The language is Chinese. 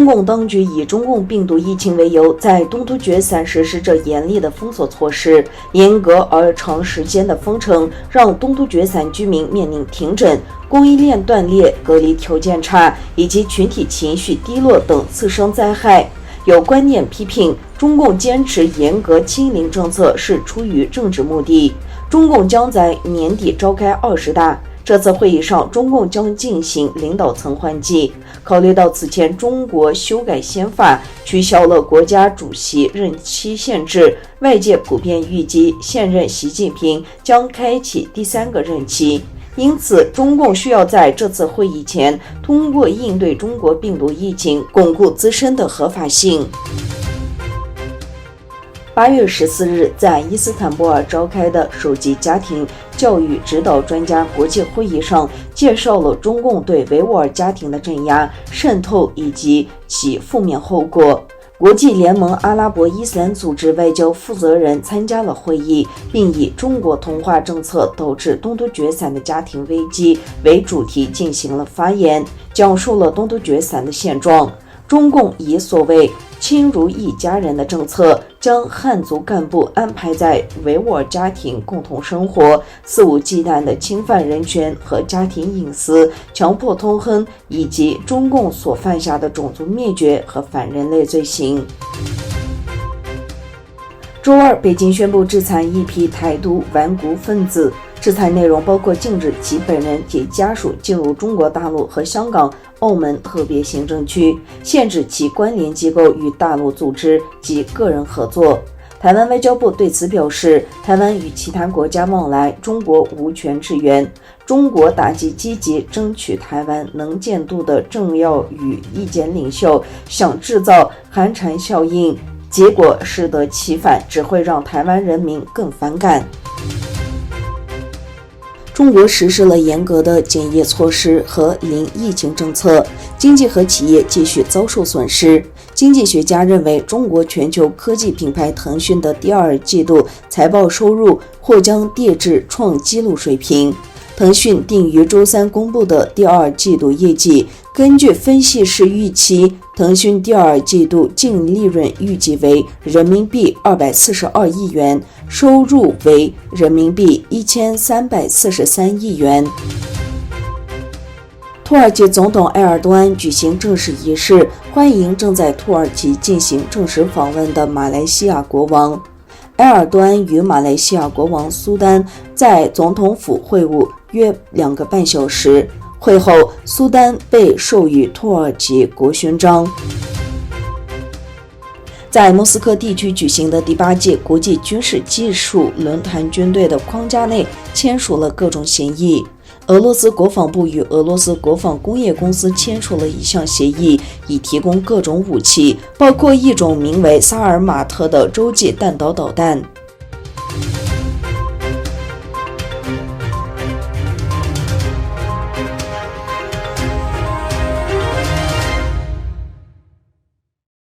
中共当局以中共病毒疫情为由，在东突厥散实施着严厉的封锁措施，严格而长时间的封城让东突厥散居民面临停诊、供应链断裂、隔离条件差以及群体情绪低落等次生灾害。有观点批评，中共坚持严格清零政策是出于政治目的。中共将在年底召开20大。这次会议上，中共将进行领导层换届。考虑到此前中国修改宪法，取消了国家主席任期限制，外界普遍预计现任习近平将开启第3个任期。因此，中共需要在这次会议前，通过应对中国病毒疫情，巩固自身的合法性。8月14日，在伊斯坦布尔召开的首级家庭教育指导专家国际会议上，介绍了中共对维吾尔家庭的镇压、渗透以及其负面后果。国际联盟阿拉伯伊斯兰组织外交负责人参加了会议，并以中国同化政策导致东突厥散的家庭危机为主题进行了发言，讲述了东突厥散的现状。中共以所谓亲如一家人的政策，将汉族干部安排在维吾尔家庭共同生活，肆无忌惮地侵犯人权和家庭隐私，强迫通婚，以及中共所犯下的种族灭绝和反人类罪行。周二，北京宣布制裁一批台独顽固分子，制裁内容包括禁止其本人及家属进入中国大陆和香港、澳门特别行政区，限制其关联机构与大陆组织及个人合作。台湾外交部对此表示，台湾与其他国家往来，中国无权支援。中国打击积极争取台湾能见度的政要与意见领袖想制造寒蝉效应，结果适得其反，只会让台湾人民更反感。中国实施了严格的检疫措施和零疫情政策，经济和企业继续遭受损失。经济学家认为，中国全球科技品牌腾讯的第2季度财报收入或将跌至创纪录水平。腾讯定于周三公布的第2季度业绩，根据分析师预期，腾讯第2季度净利润预计为人民币242亿元，收入为人民币1343亿元。土耳其总统埃尔多安举行正式仪式，欢迎正在土耳其进行正式访问的马来西亚国王。埃尔多安与马来西亚国王苏丹在总统府会晤约2个半小时，会后苏丹被授予土耳其国勋章。在莫斯科地区举行的第8届国际军事技术论坛军队的框架内签署了各种协议。俄罗斯国防部与俄罗斯国防工业公司签署了一项协议，以提供各种武器，包括一种名为萨尔马特的洲际弹道导弹。